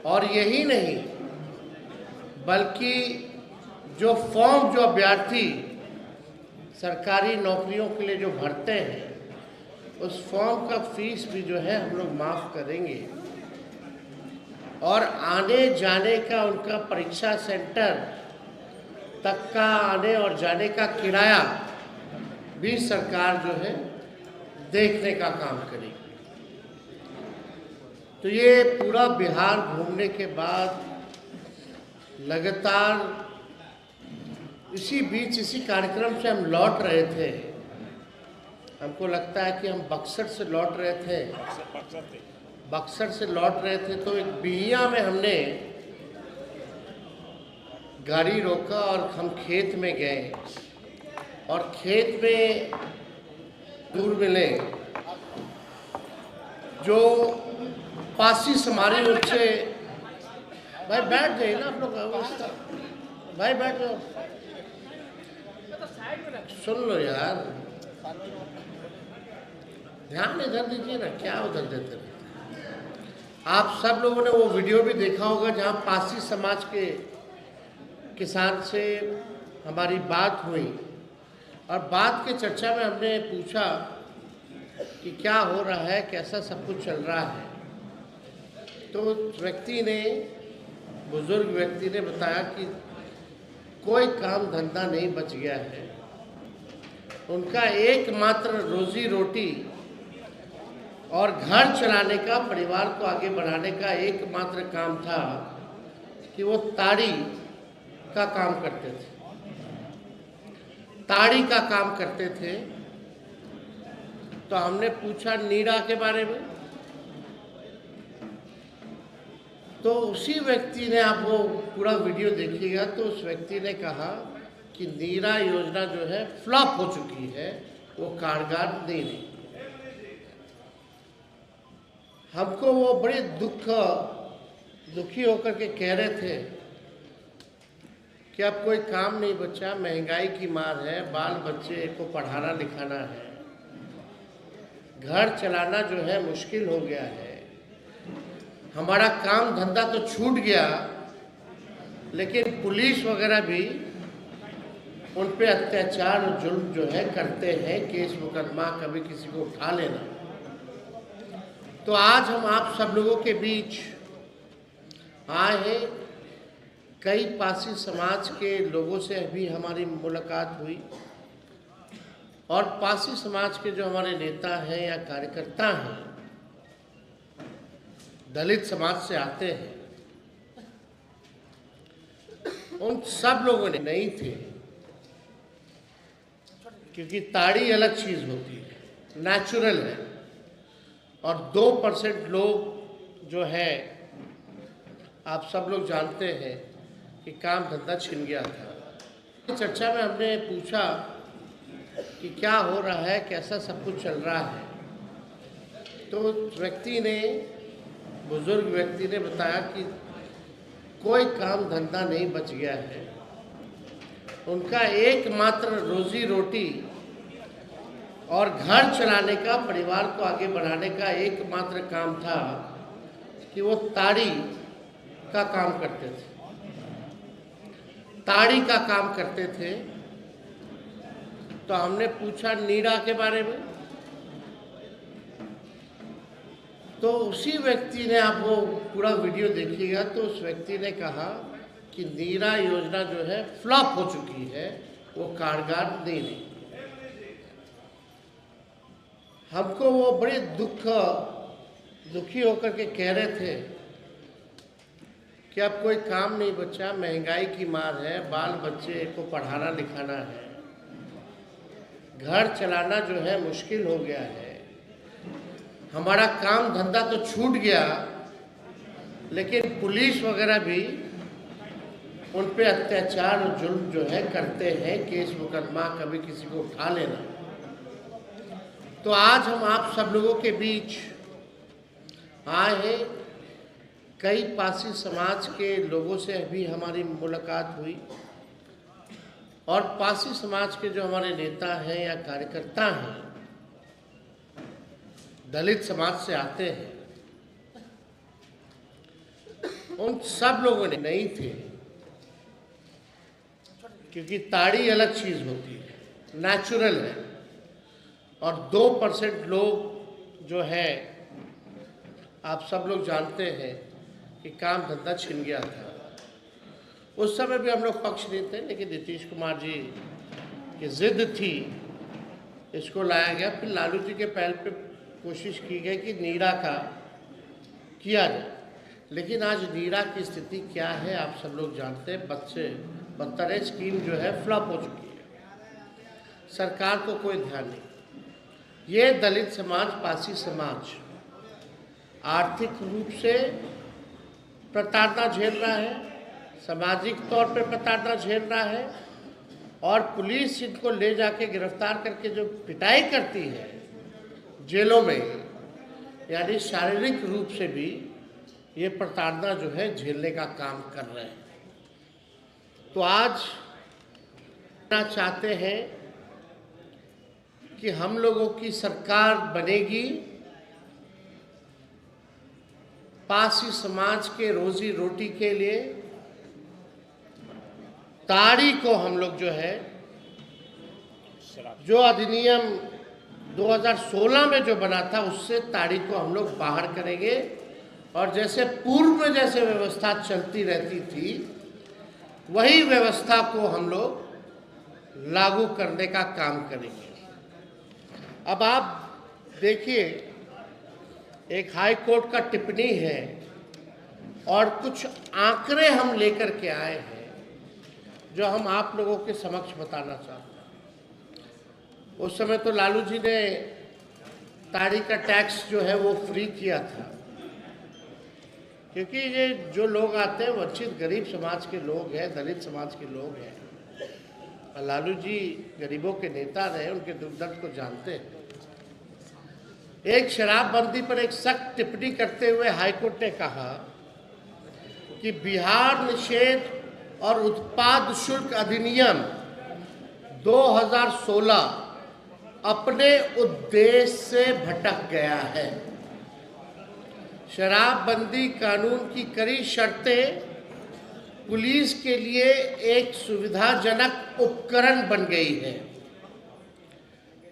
और यही नहीं बल्कि जो फॉर्म जो अभ्यर्थी सरकारी नौकरियों के लिए जो भरते हैं उस फॉर्म का फीस भी जो है हम लोग माफ़ करेंगे और आने जाने का उनका परीक्षा सेंटर तक का आने और जाने का किराया भी सरकार जो है देखने का काम करेगी। तो ये पूरा बिहार घूमने के बाद लगातार इसी बीच इसी कार्यक्रम से हम लौट रहे थे। हमको लगता है कि हम बक्सर से लौट रहे थे, बक्सर से लौट रहे थे तो एक बिहिया में हमने गाड़ी रोका और हम खेत में गए और खेत में दूर मिले जो पासी समारी उनसे, भाई बैठ जाइए ना आप लोग, भाई बैठ जाओ, सुन लो यार, ध्यान इधर दीजिए ना, क्या उधर देते रहते। आप सब लोगों ने वो वीडियो भी देखा होगा जहाँ पासी समाज के किसान से हमारी बात हुई और बात के चर्चा में हमने पूछा कि क्या हो रहा है, कैसा सब कुछ चल रहा है। तो व्यक्ति ने, बुजुर्ग व्यक्ति ने बताया कि कोई काम धंधा नहीं बच गया है, उनका एकमात्र रोजी रोटी और घर चलाने का, परिवार को आगे बढ़ाने का एकमात्र काम था कि वो ताड़ी का काम करते थे, ताड़ी का काम करते थे। तो हमने पूछा नीरा के बारे में, तो उसी व्यक्ति ने, आप वो पूरा वीडियो देखिएगा तो उस व्यक्ति ने कहा कि नीरा योजना जो है फ्लॉप हो चुकी है, वो कारगर नहीं रही। हमको वो बड़े दुखी होकर के कह रहे थे कि अब कोई काम नहीं बचा, महंगाई की मार है, बाल बच्चे को पढ़ाना लिखाना है, घर चलाना जो है मुश्किल हो गया है, हमारा काम धंधा तो छूट गया, लेकिन पुलिस वगैरह भी उन पे अत्याचार और जुल्म जो है करते हैं, केस मुकदमा, कभी किसी को उठा लेना। तो आज हम आप सब लोगों के बीच आए हैं। कई पासी समाज के लोगों से भी हमारी मुलाकात हुई और पासी समाज के जो हमारे नेता हैं या कार्यकर्ता हैं, दलित समाज से आते हैं, उन सब लोगों ने नहीं थे, क्योंकि ताड़ी अलग चीज होती है, नेचुरल है, और 2% लोग जो है, आप सब लोग जानते हैं कि काम धंधा छिन गया था। चर्चा में हमने पूछा कि क्या हो रहा है, कैसा सब कुछ चल रहा है। तो व्यक्ति ने, बुजुर्ग व्यक्ति ने बताया कि कोई काम धंधा नहीं बच गया है, उनका एकमात्र रोजी रोटी और घर चलाने का, परिवार को आगे बढ़ाने का एकमात्र काम था कि वो ताड़ी का काम करते थे, ताड़ी का काम करते थे। तो हमने पूछा नीरा के बारे में, तो उसी व्यक्ति ने, आप वो पूरा वीडियो देखिएगा तो उस व्यक्ति ने कहा कि नीरा योजना जो है फ्लॉप हो चुकी है, वो कारगर नहीं रही। हमको वो बड़े दुखी होकर के कह रहे थे कि अब कोई काम नहीं बचा, महंगाई की मार है, बाल बच्चे को पढ़ाना लिखाना है, घर चलाना जो है मुश्किल हो गया है, हमारा काम धंधा तो छूट गया, लेकिन पुलिस वगैरह भी उन पे अत्याचार और जुल्म जो है करते हैं, केस मुकदमा, कभी किसी को उठा लेना। तो आज हम आप सब लोगों के बीच आए हैं। कई पासी समाज के लोगों से भी हमारी मुलाकात हुई और पासी समाज के जो हमारे नेता हैं या कार्यकर्ता हैं, दलित समाज से आते हैं, उन सब लोगों ने नहीं थे, क्योंकि ताड़ी अलग चीज होती है, नेचुरल है। और 2% लोग जो है, आप सब लोग जानते हैं कि काम धंधा छिन गया था। उस समय भी हम लोग पक्ष नहीं थे, लेकिन नीतीश कुमार जी की जिद थी, इसको लाया गया। फिर लालू जी के पहल पे कोशिश की गई कि नीरा का किया जाए, लेकिन आज नीरा की स्थिति क्या है आप सब लोग जानते हैं। बदतर स्कीम जो है फ्लॉप हो चुकी है, सरकार को कोई ध्यान नहीं। ये दलित समाज, पासी समाज आर्थिक रूप से प्रताड़ना झेल रहा है, सामाजिक तौर पे प्रताड़ना झेल रहा है, और पुलिस इनको ले जाके गिरफ्तार करके जो पिटाई करती है जेलों में, यानी शारीरिक रूप से भी ये प्रताड़ना जो है झेलने का काम कर रहे हैं। तो आज चाहते हैं कि हम लोगों की सरकार बनेगी, पासी समाज के रोजी रोटी के लिए ताड़ी को हम लोग जो है, जो अधिनियम 2016 में जो बना था, उससे ताड़ी को हम लोग बाहर करेंगे, और जैसे पूर्व में जैसे व्यवस्था चलती रहती थी, वही व्यवस्था को हम लोग लागू करने का काम करेंगे। अब आप देखिए, एक हाई कोर्ट का टिप्पणी है और कुछ आंकड़े हम लेकर के आए हैं जो हम आप लोगों के समक्ष बताना चाहते हैं। उस समय तो लालू जी ने ताड़ी का टैक्स जो है वो फ्री किया था, क्योंकि ये जो लोग आते हैं वंचित गरीब समाज के लोग हैं, दलित समाज के लोग हैं। और लालू जी गरीबों के नेता रहे, उनके दुख दर्द को जानते हैं। एक शराबबंदी पर एक सख्त टिप्पणी करते हुए हाईकोर्ट ने कहा कि बिहार निषेध और उत्पाद शुल्क अधिनियम 2016 अपने उद्देश्य से भटक गया है। शराबबंदी कानून की कड़ी शर्तें पुलिस के लिए एक सुविधाजनक उपकरण बन गई है।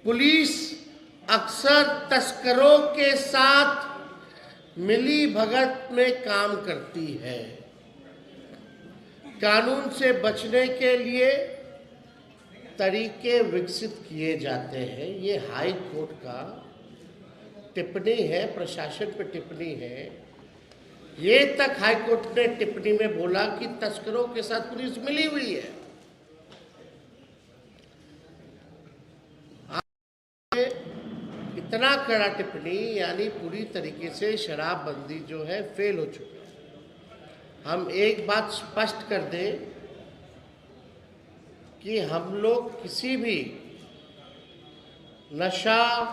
पुलिस अक्सर तस्करों के साथ मिली भगत में काम करती है। कानून से बचने के लिए तरीके विकसित किए जाते हैं। ये हाई कोर्ट का टिप्पणी है, प्रशासन पर टिप्पणी है। ये तक हाई कोर्ट ने टिप्पणी में बोला कि तस्करों के साथ पुलिस मिली हुई है। इतना कड़ा टिप्पणी, यानी पूरी तरीके से शराबबंदी जो है फेल हो चुकी है। हम एक बात स्पष्ट कर दें कि हम लोग किसी भी नशा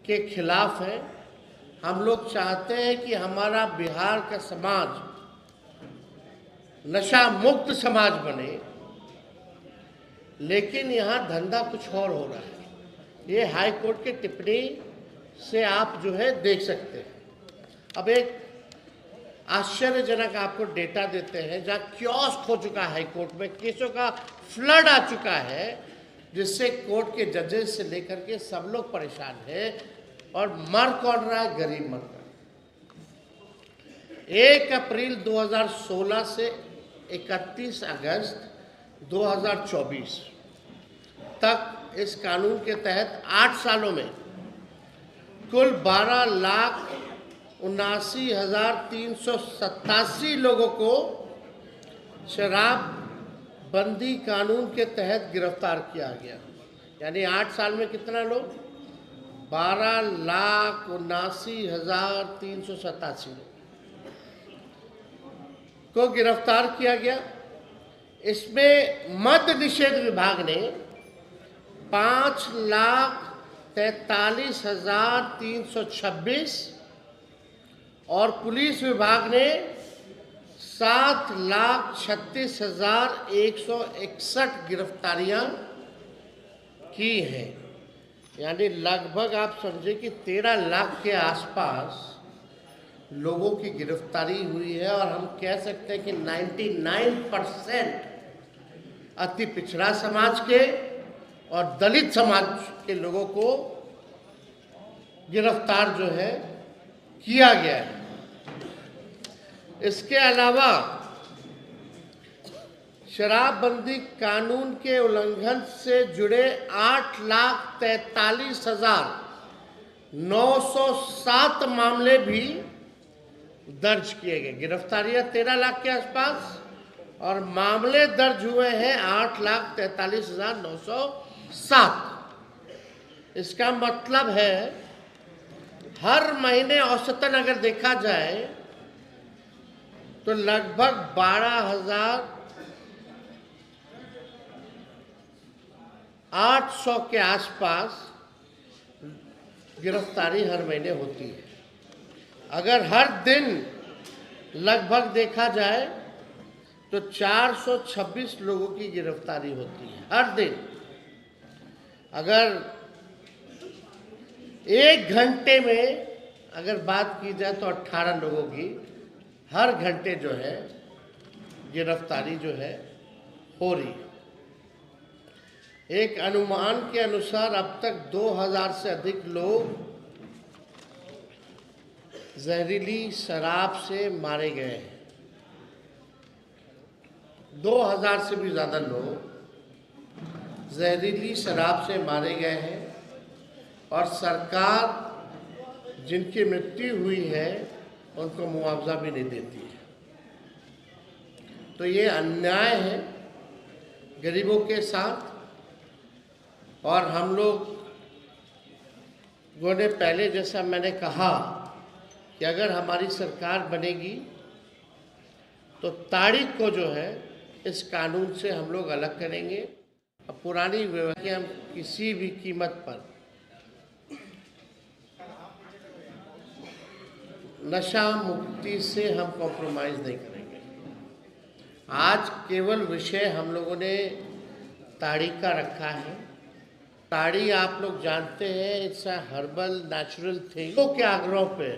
के खिलाफ हैं। हम लोग चाहते हैं कि हमारा बिहार का समाज नशा मुक्त समाज बने, लेकिन यहाँ धंधा कुछ और हो रहा है। ये हाई कोर्ट के टिप्पणी से आप जो है देख सकते हैं। अब एक आश्चर्यजनक आपको डेटा देते हैं, जहाँ कियोस्क हो चुका है हाई कोर्ट में, केसों का फ्लड आ चुका है, जिससे कोर्ट के जजेस से लेकर के सब लोग परेशान हैं। और मर कौन रहा है? गरीब मर रहा है। 1 अप्रैल 2016 से 31 अगस्त 2024 तक इस कानून के तहत 8 सालों में कुल 12,79,387 लोगों को शराबबंदी कानून के तहत गिरफ्तार किया गया। यानी 8 साल में कितना लोग? 12,79,387 को गिरफ्तार किया गया। इसमें मद्य निषेध विभाग ने 5,43,326 और पुलिस विभाग ने 7,36,161 गिरफ्तारियां की हैं। यानी लगभग आप समझे कि 13 लाख के आसपास लोगों की गिरफ्तारी हुई है और हम कह सकते हैं कि 99% अति पिछड़ा समाज के और दलित समाज के लोगों को गिरफ्तार जो है किया गया है। इसके अलावा शराबबंदी कानून के उल्लंघन से जुड़े 8,43,907 मामले भी दर्ज किए गए। गिरफ्तारियां 13 लाख के आसपास और मामले दर्ज हुए हैं 8,43,907। इसका मतलब है हर महीने औसतन अगर देखा जाए तो लगभग 12,800 के आसपास गिरफ्तारी हर महीने होती है। अगर हर दिन लगभग देखा जाए तो 426 लोगों की गिरफ्तारी होती है हर दिन। अगर एक घंटे में अगर बात की जाए तो 18 लोगों की हर घंटे जो है गिरफ्तारी जो है हो रही है। एक अनुमान के अनुसार अब तक 2000 से अधिक लोग जहरीली शराब से मारे गए हैं। 2000 से भी ज़्यादा लोग जहरीली शराब से मारे गए हैं और सरकार जिनकी मृत्यु हुई है उनको मुआवजा भी नहीं देती है। तो ये अन्याय है गरीबों के साथ। और हम लोगों ने पहले, जैसा मैंने कहा, कि अगर हमारी सरकार बनेगी तो ताड़ी को जो है इस कानून से हम लोग अलग करेंगे। अब पुरानी व्यवस्था हम किसी भी कीमत पर नशा मुक्ति से हम कॉम्प्रोमाइज़ नहीं करेंगे। आज केवल विषय हम लोगों ने ताड़ी का रखा है। ताड़ी आप लोग जानते हैं, it's a herbal natural thing. लोगों के आग्रह पे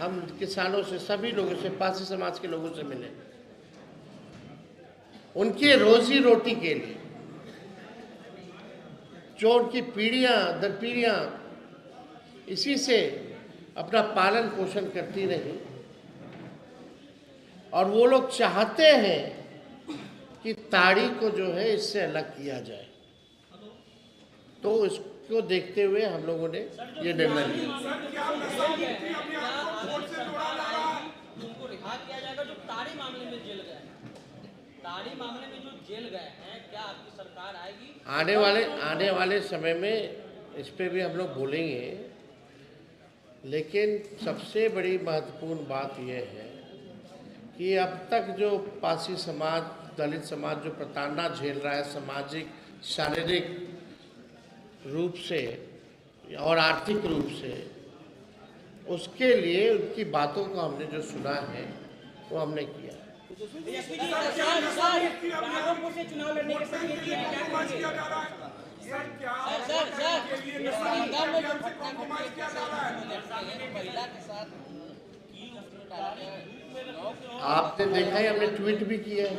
हम किसानों से, सभी लोगों से, पासी समाज के लोगों से मिले, उनकी रोजी रोटी के लिए, जो उनकी पीढ़ियां दर पीढ़ियां इसी से अपना पालन पोषण करती रही, और वो लोग चाहते हैं कि ताड़ी को जो है इससे अलग किया जाए। तो इसको देखते हुए हम लोगों ने ये निर्णय लिया। उनको रिहा किया जाएगा जो ताड़ी मामले में जेल गए हैं? ताड़ी मामले में जो जेल गए हैं, क्या आपकी सरकार आएगी? आने वाले समय में इस पे भी हम लोग बोलेंगे। लेकिन सबसे बड़ी महत्वपूर्ण बात यह है कि अब तक जो पासी समाज, दलित समाज जो प्रताड़ना झेल रहा है सामाजिक, शारीरिक रूप से और आर्थिक रूप से, उसके लिए उनकी बातों को हमने जो सुना है वो हमने किया। चुनाव लड़ने के आपने देखा है, हमने ट्वीट भी किया है।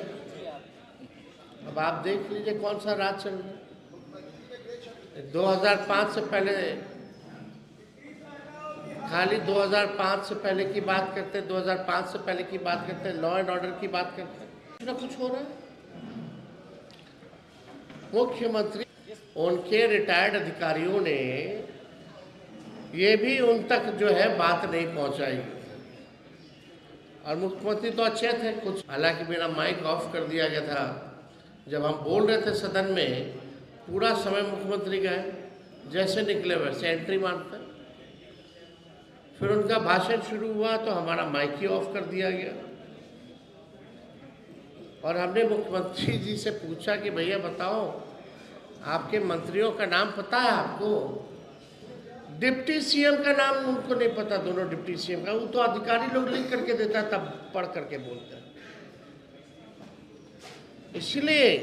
अब आप देख लीजिए कौन सा राज चल रहा है। 2005 से पहले, खाली 2005 से पहले की बात करते, 2005 से पहले की बात करते, लॉ एंड ऑर्डर की बात करते, कुछ ना कुछ हो रहा है। मुख्यमंत्री, उनके रिटायर्ड अधिकारियों ने ये भी उन तक जो है बात नहीं पहुंचाई। और मुख्यमंत्री तो अच्छे थे कुछ, हालांकि मेरा माइक ऑफ कर दिया गया था जब हम बोल रहे थे सदन में। पूरा समय मुख्यमंत्री गए, जैसे निकले वैसे एंट्री मारते। फिर उनका भाषण शुरू हुआ तो हमारा माइक ही ऑफ कर दिया गया। और हमने मुख्यमंत्री जी से पूछा कि भैया बताओ, आपके मंत्रियों का नाम पता है आपको? डिप्टी सीएम का नाम उनको नहीं पता, दोनों डिप्टी सीएम का। वो तो अधिकारी लोग लिख करके देता है, तब पढ़ करके बोलता है। इसलिए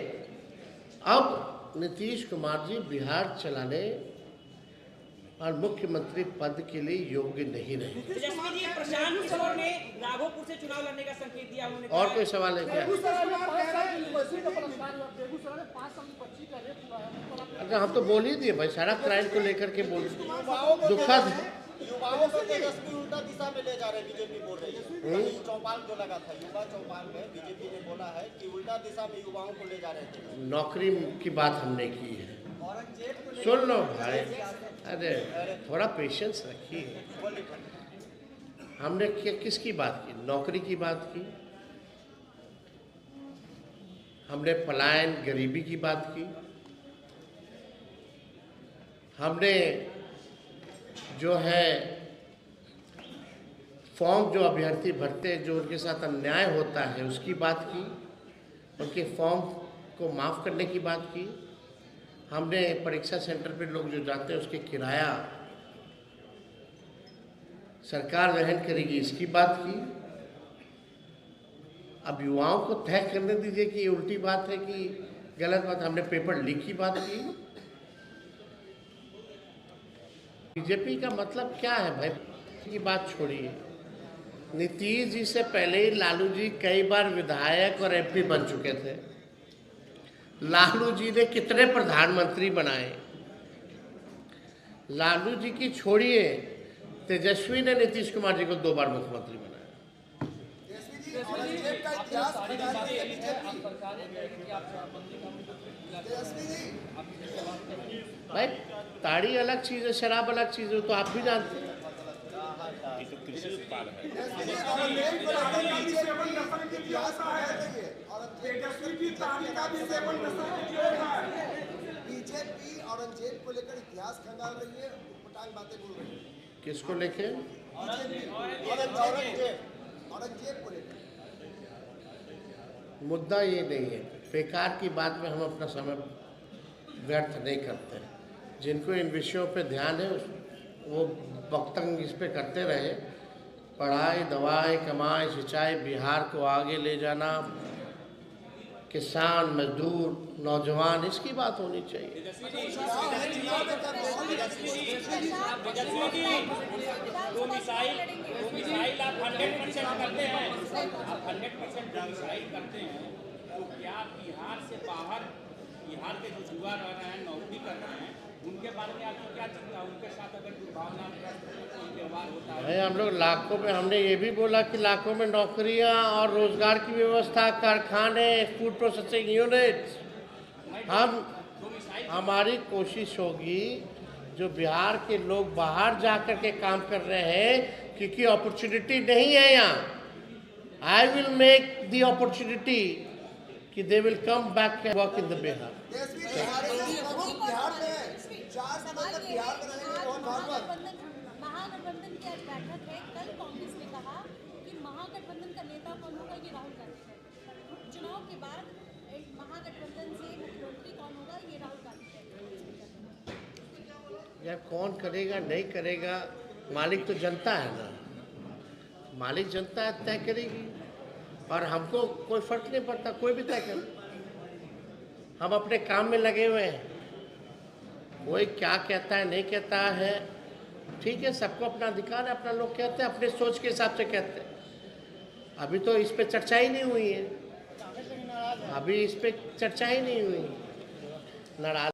अब नीतीश कुमार जी बिहार चलाने और मुख्यमंत्री पद के लिए योग्य नहीं रहे। तेजस्वी जी, प्रशांत किशोर ने राघोपुर से चुनाव लड़ने का संकेत दिया। उन्होंने और कोई सवाल है क्या? अगर हम तो बोल ही दिए भाई, सारा क्राइम को लेकर के बोल, दुखद है। युवाओं को तेजस्वी उल्टा दिशा में ले जा रहे हैं, बीजेपी बोल रही है। चौपाल जो लगा था युवा चौपाल में बीजेपी ने बोला है कि उल्टा दिशा में युवाओं को ले जा रहे थे। नौकरी की बात हमने की है, सुन लो भाई, अरे थोड़ा पेशेंस रखिए। हमने किसकी बात की? नौकरी की बात की, हमने पलायन गरीबी की बात की, हमने जो है फॉर्म जो अभ्यर्थी भरते हैं जो उनके साथ अन्याय होता है उसकी बात की, उनके फॉर्म को माफ़ करने की बात की, हमने परीक्षा सेंटर पे लोग जो जाते हैं उसके किराया सरकार वहन करेगी इसकी बात की। अब युवाओं को तय करने दीजिए कि ये उल्टी बात है कि गलत बात। हमने पेपर लीक की बात की। बीजेपी का मतलब क्या है भाई की बात छोड़िए। नीतीश जी से पहले ही लालू जी कई बार विधायक और एमपी बन चुके थे। लालू जी ने कितने प्रधानमंत्री बनाए? लालू जी की छोड़िए, तेजस्वी ने नीतीश कुमार जी को 2 बार मुख्यमंत्री बनाया। भाई ताड़ी अलग चीज़ है, शराब अलग चीज़ है, तो आप भी जानते हैं। बीजेपी औरंगजेब को लेकर इतिहास खंगाल रही है, उटपटांग बातें बोल रही है। किसको लेके? औरंगजेब को लेकर। मुद्दा ये नहीं है, बेकार की बात में हम अपना समय व्यर्थ नहीं करते। जिनको इन विषयों पे ध्यान है वो वक्तव्य इस पे करते रहे। पढ़ाई, दवाई, कमाई, सिंचाई, बिहार को आगे ले जाना, किसान, मजदूर, नौजवान, इसकी बात होनी चाहिए। दो मिसाइल आप 100% करते हैं, आप 100% मिसाइल करते हैं, तो क्या बिहार से बाहर बिहार के जो युवा रह रहे हैं, नौकरी कर रहे हैं, उनके बारे में आपको क्या चिंता? उनके साथ अगर दुर्भावना कोई व्यवहार होता है? हम लोग लाखों में, हमने ये भी बोला कि लाखों में नौकरियां और रोजगार की व्यवस्था, कारखाने, फूड प्रोसेसिंग यूनिट, हमारी कोशिश होगी जो बिहार के लोग बाहर जाकर के काम कर रहे हैं क्योंकि अपॉर्चुनिटी नहीं है यहाँ। I will make the opportunity कि they will come back and work in the Bihar. Mahagathbandhan की आज बैठक है। कल कांग्रेस ने कहा कि महागठबंधन का नेता कौन होगा ये राहुल गांधी है। चुनाव के बाद महागठबंधन से मुख्यमंत्री कौन होगा ये राहुल गांधी है। यार कौन करेगा नहीं करेगा, मालिक तो जनता है ना, मालिक जनता है, तय करेगी। और हमको कोई फर्क नहीं पड़ता, कोई भी तय करे। हम अपने काम में लगे हुए हैं। कोई क्या कहता है नहीं कहता है, ठीक है, सबको अपना अधिकार है, अपना लोग कहते हैं, अपने सोच के हिसाब से कहते हैं। अभी तो इस पे चर्चा ही नहीं हुई है, अभी इस पे चर्चा ही नहीं हुई। नाराज